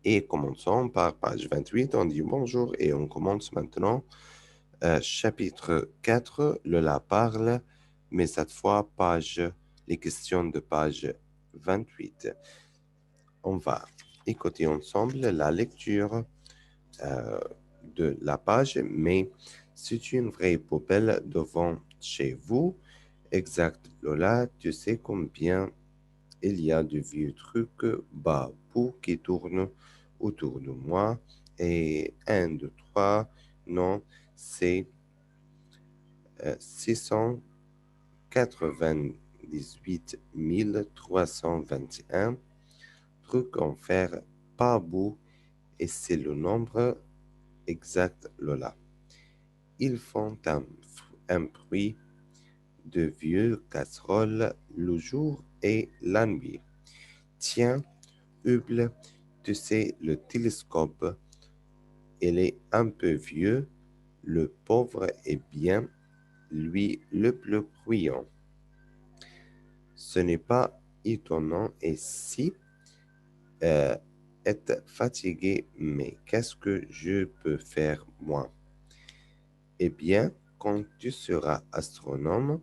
Et commençons par page 28. On dit bonjour et on commence maintenant. Chapitre 4, Lola parle, mais cette fois, les questions de page 28. On va écouter ensemble la lecture euh, de la page, mais c'est une vraie poubelle devant chez vous. Exact, Lola, tu sais combien il y a de vieux trucs babou qui tournent autour de moi. Et un, deux, trois, non, c'est 698 321 trucs en fer pas bout et c'est le nombre exact, Lola. Ils font un bruit de vieux casseroles le jour et la nuit. Tiens, Hubble, tu sais, le télescope, il est un peu vieux. Le pauvre est bien, lui, le plus bruyant. Ce n'est pas étonnant et si euh, est fatigué, mais qu'est-ce que je peux faire moi? Eh bien, quand tu seras astronome,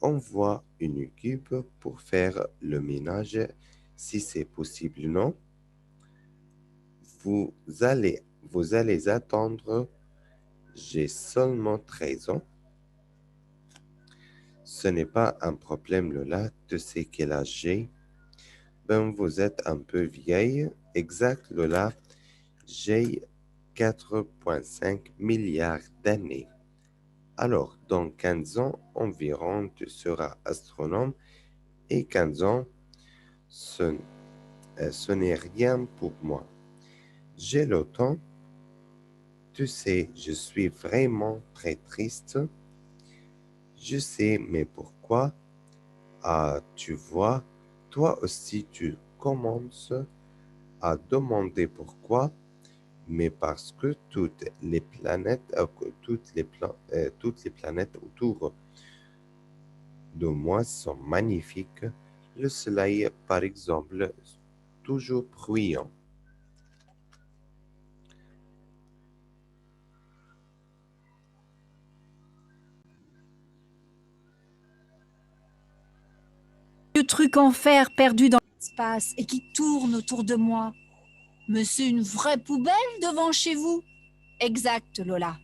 envoie une équipe pour faire le ménage si c'est possible, non? Vous vous allez attendre, j'ai seulement 13 ans. Ce n'est pas un problème, Lola, tu sais quel âge j'ai. Ben, vous êtes un peu vieille. Exact, Lola, j'ai 4,5 milliards d'années. Alors, dans 15 ans environ, tu seras astronome et 15 ans, ce, ce n'est rien pour moi. J'ai le temps. Tu sais, je suis vraiment très triste. Je sais, mais pourquoi? Ah, tu vois, toi aussi tu commences à demander pourquoi, mais parce que toutes les planètes autour de moi sont magnifiques. Le soleil, par exemple, toujours bruyant. Le truc en fer perdu dans l'espace et qui tourne autour de moi. Mais c'est une vraie poubelle devant chez vous. Exact, Lola.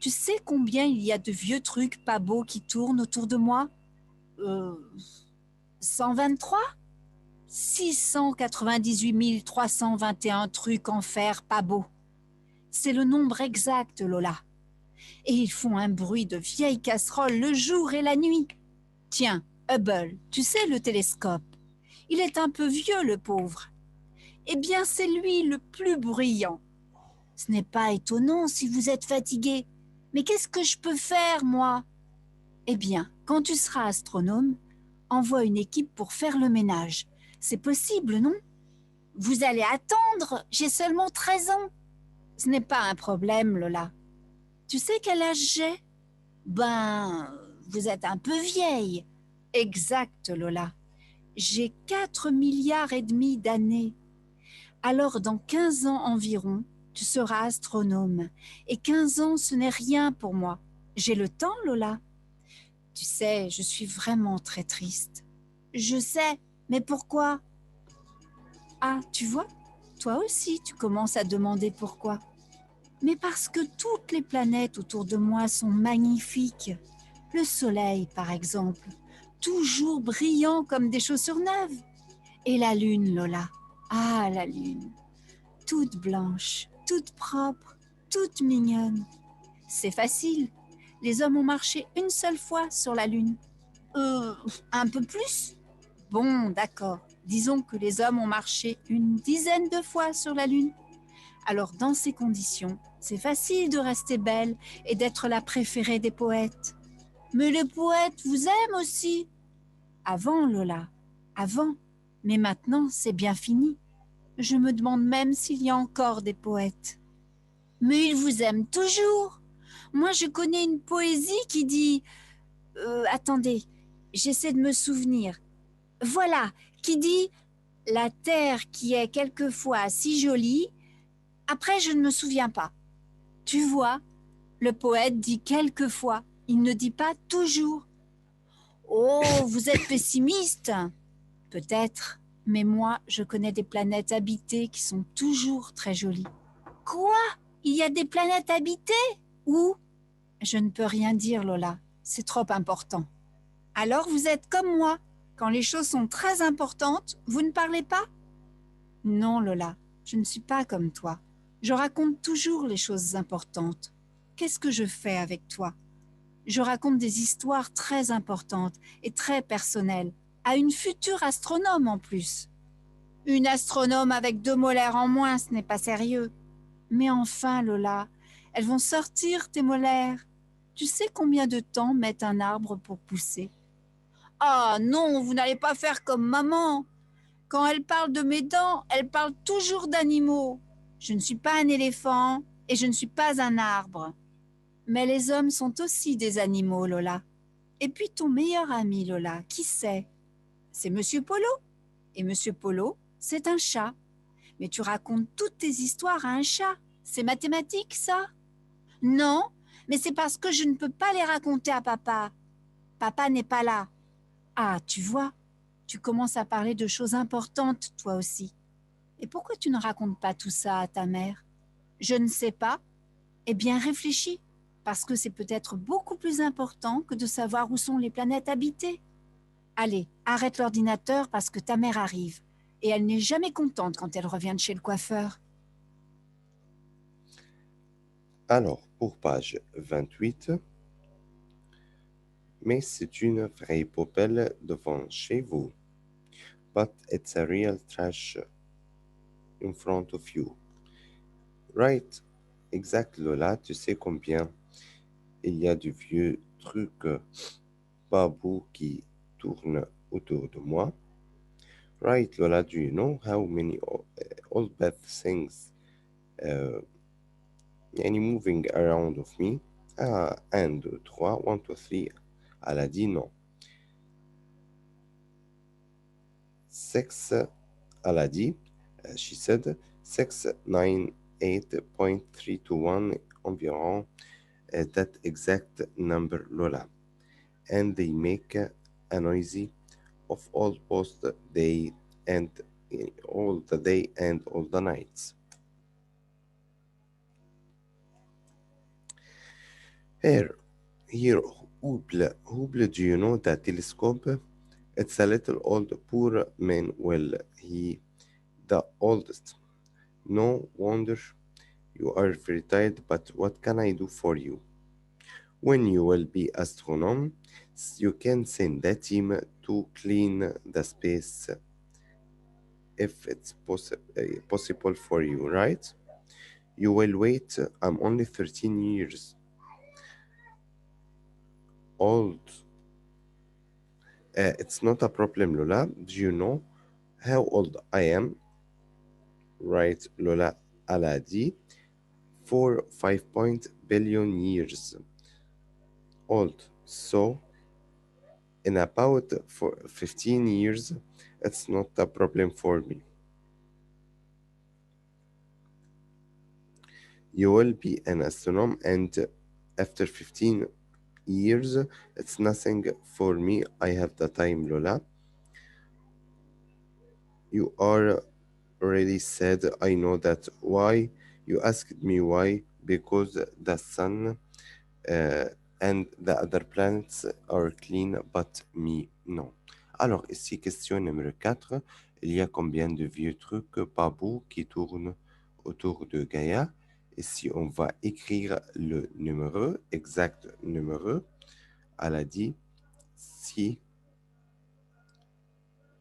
Tu sais combien il y a de vieux trucs pas beaux qui tournent autour de moi? Euh, 123? 698 321 trucs en fer pas beaux. C'est le nombre exact, Lola. Et ils font un bruit de vieilles casseroles le jour et la nuit. Tiens, Hubble, tu sais le télescope. Il est un peu vieux, le pauvre. Eh bien, c'est lui le plus bruyant. Ce n'est pas étonnant si vous êtes fatigué. Mais qu'est-ce que je peux faire, moi? Eh bien, quand tu seras astronome, envoie une équipe pour faire le ménage. C'est possible, non? Vous allez attendre, j'ai seulement 13 ans. Ce n'est pas un problème, Lola. Tu sais quel âge j'ai? Ben, vous êtes un peu vieille. Exact, Lola. J'ai 4 milliards et demi d'années. Alors, dans 15 ans environ, tu seras astronome. Et 15 ans, ce n'est rien pour moi. J'ai le temps, Lola. Tu sais, je suis vraiment très triste. Je sais, mais pourquoi? Ah, tu vois, toi aussi, tu commences à demander pourquoi. Mais parce que toutes les planètes autour de moi sont magnifiques. Le soleil, par exemple, toujours brillant comme des chaussures neuves. Et la lune, Lola. Ah, la lune. Toute blanche, toute propre, toute mignonne. C'est facile. Les hommes ont marché une seule fois sur la lune. Euh, un peu plus? Bon, d'accord. Disons que les hommes ont marché une dizaine de fois sur la lune. Alors, dans ces conditions, c'est facile de rester belle et d'être la préférée des poètes. Mais les poètes vous aiment aussi. Avant, Lola, avant. Mais maintenant, c'est bien fini. Je me demande même s'il y a encore des poètes. Mais ils vous aiment toujours. Moi, je connais une poésie qui dit... attendez, j'essaie de me souvenir. Voilà, qui dit La terre qui est quelquefois si jolie, après je ne me souviens pas. Tu vois, le poète dit quelquefois, il ne dit pas toujours. Oh, vous êtes pessimiste? Peut-être, mais moi, je connais des planètes habitées qui sont toujours très jolies. Quoi? Il y a des planètes habitées? Où? Je ne peux rien dire, Lola. C'est trop important. Alors vous êtes comme moi. Quand les choses sont très importantes, vous ne parlez pas? Non, Lola, je ne suis pas comme toi. Je raconte toujours les choses importantes. Qu'est-ce que je fais avec toi? Je raconte des histoires très importantes et très personnelles, à une future astronome en plus. Une astronome avec 2 molaires en moins, ce n'est pas sérieux. Mais enfin, Lola, elles vont sortir tes molaires. Tu sais combien de temps met un arbre pour pousser? Ah non, vous n'allez pas faire comme maman. Quand elle parle de mes dents, elle parle toujours d'animaux. Je ne suis pas un éléphant et je ne suis pas un arbre. Mais les hommes sont aussi des animaux, Lola. Et puis ton meilleur ami, Lola, qui c'est? C'est Monsieur Polo. Et Monsieur Polo, c'est un chat. Mais tu racontes toutes tes histoires à un chat. C'est mathématique, ça? Non, mais c'est parce que je ne peux pas les raconter à papa. Papa n'est pas là. Ah, tu vois, tu commences à parler de choses importantes, toi aussi. Et pourquoi tu ne racontes pas tout ça à ta mère? Je ne sais pas. Eh bien, réfléchis, parce que c'est peut-être beaucoup plus important que de savoir où sont les planètes habitées. Allez, arrête l'ordinateur parce que ta mère arrive. Et elle n'est jamais contente quand elle revient de chez le coiffeur. Alors, pour page 28, mais c'est une vraie poubelle devant chez vous. But it's a real trash in front of you. Right, exact Lola, tu sais combien il y a de vieux trucs pas beaux qui tournent autour de moi. Right Lola, do you know how many old bad things uh, يعني moving around of me? Ah, 1, 2, 3, 1, 2, 3. Elle a dit non. 6, elle a dit, she said, 698.321 environ, that exact number Lola. And they make a noisy of all post day and all the day and all the nights. Here, Hubble, do you know that telescope? It's a little old, poor man. Well, he the oldest. No wonder you are very tired, but what can I do for you? When you will be astronomer, you can send a team to clean the space if it's possible for you, right? You will wait. I'm only 13 years old. It's not a problem, Lola. Do you know how old I am? Right, Lola Aladi. 4 5 billion years old. So, in about for 15 years, it's not a problem for me. You will be an astronomer, and after 15 years, it's nothing for me. I have the time, Lola. You are already said, I know that. Why? You asked me why? Because the sun uh, and the other planets are clean, but me, no. Alors, ici, question numéro 4. Il y a combien de vieux trucs pas beaux qui tournent autour de Gaïa? Ici, on va écrire le numéro, exact numéro. Elle a dit si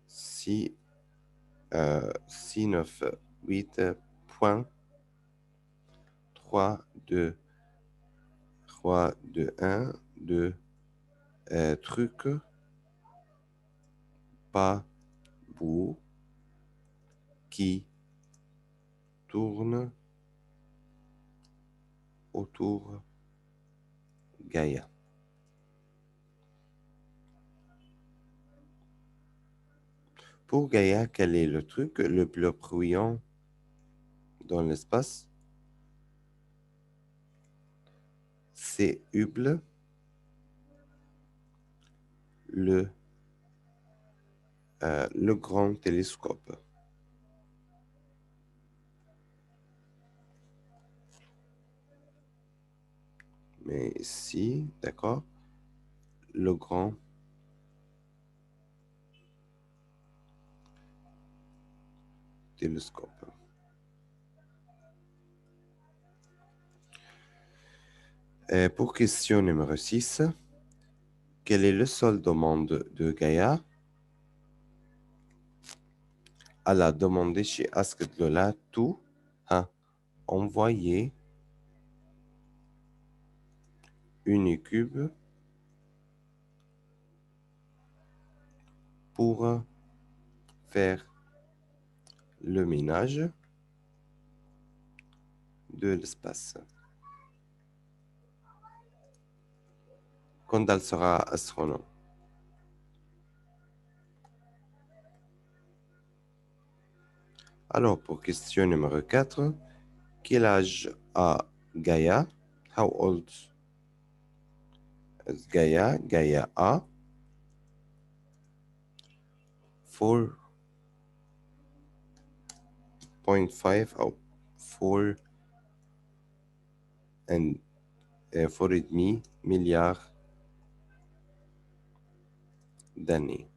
698.3, 2, 1, 2 trucs pas beaux qui tournent autour Gaïa. Pour Gaïa, quel est le truc le plus bruyant dans l'espace? C'est Hubble, le, le grand télescope. Mais si, d'accord, le grand télescope. Pour question numéro 6, quel est le seul demande de Gaïa? Elle a demandé chez Ask Lola tout à envoyer une cube pour faire le ménage de l'espace. Quand elle sera astronome. Alors, pour question numéro 4, quel âge a Gaïa? How old is Gaïa? Gaïa a 4.5 ou 4 and 4,5 milliards d'années.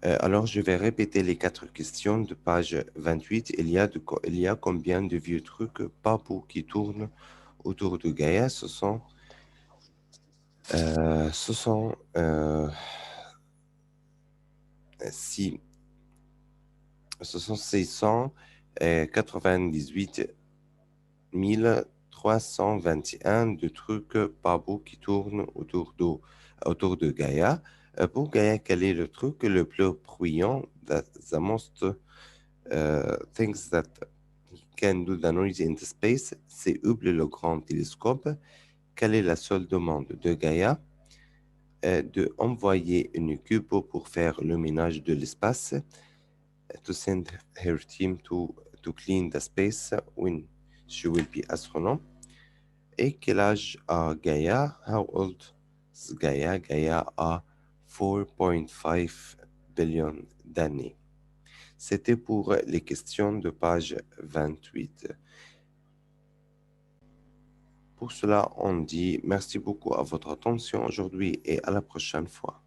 Alors, je vais répéter les 4 questions de page 28. Il y a combien de vieux trucs pas beaux qui tournent autour de Gaïa? Ce sont 6 ce sont 698 321 de trucs pas beaux qui tournent autour de Gaïa. Pour Gaïa, quel est le truc le plus bruyant? The most things that can do the noise in the space, c'est Hubble, le grand télescope. Quelle est la seule demande de Gaïa? De envoyer une cube pour faire le ménage de l'espace. To send her team to clean the space when she will be astronaut. Et quel âge a Gaïa? How old is Gaïa? Gaïa a 4.5 billion d'années. C'était pour les questions de page 28. Pour cela, on dit merci beaucoup à votre attention aujourd'hui et à la prochaine fois.